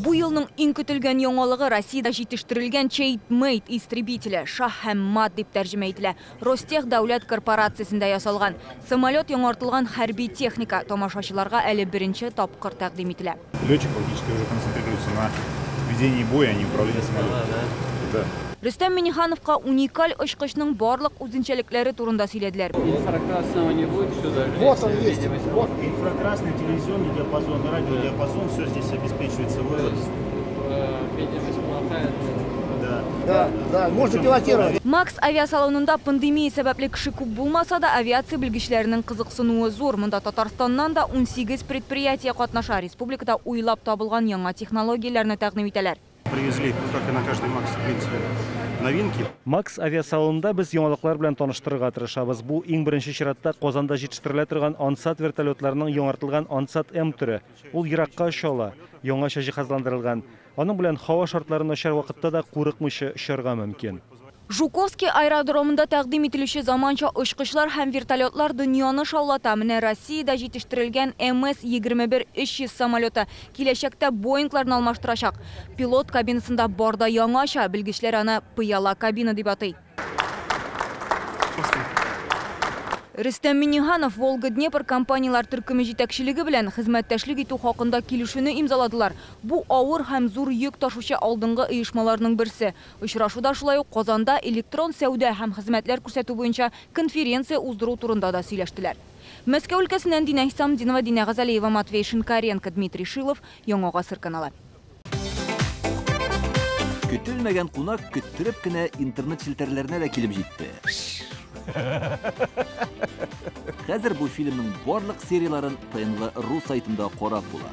Бу елның иң көтелгән яңалыгы Россиядә җитештерелгән Checkmate истребителе Шах һәм Мат дип тәрҗемә ителә. Ростех дәүләт корпорациясендә ясалган. Самолет яңартылган хәрби техника тамашачыларга әле беренче тапкыр тәкъдим ителә. Летчик фактически уже концентрируется на ведении боя, а не управлении самолетом. Да. Рөстәм Миңнехановка уникаль очкычның барлык үзенчәлекләре турында сөйләделәр. Инфракрасного не будет, что даже вот он есть. Вот. Инфракрасный, телевизионный диапазон, радиодиапазон, все здесь обеспечивается вывод. Видимость плохая. Да, можно пилотировать. Макс авиасалонында пандемия сәбәпле кеше күп булмаса да, авиация белгечләренең кызыксынуы зур. Монда Татарстаннан да 18 предприятие катнаша. Республикада уйлап табылган яңа технологияләрне тәкъдим итәләр. Привезли, как и на каждый Макс, в принципе, новинки. Макс авиасалонында без яңалыклар белән таныштырырга тырышабыз. Бу иң беренче чиратта Казанда җитештерелә торган Ансат вертолетларының яңартылган Ансат М түре. Ул еракка оча ала, яңаша җиһазландырылган. Аның белән һава шартлары начар вакытта да курыкмыйча очарга мөмкин. Жуковский аэродромында тәкъдим ителүче заманча очкычлар һәм вертолетлар дөньяны шаулата. Менә Россиядә җитештерелгән МС-21-300 самолеты киләчәктә Боингларны алмаштырачак. Пилот кабинасында барда яңаша, белгечләр аны пыяла кабина дип атый. Рөстәм Миңнеханов Волга-Днепр компаниялар төркеме җитәкчелеге белән хезмәттәшлек итү хакында килешүне имзаладылар. Бу авыр һәм зур йөк ташучы алдынгы оешмаларның берсе. Очрашуда шулай ук Казанда электрон сәүдә һәм хезмәтләр күрсәтү буенча конференция уздыру турында да сөйләштеләр. Мәскәү өлкәсеннән Дина Исамдинова, Дина Газалиева, Матвей Шинкаренко, Дмитрий Шилов, Яңа Гасыр каналы. Көтелмәгән кунак көттереп кенә интернет челтәрләренә дә килеп җитте. Хәзер бу фильмның барлык серияларын ТНВ.ру сайтында карап була.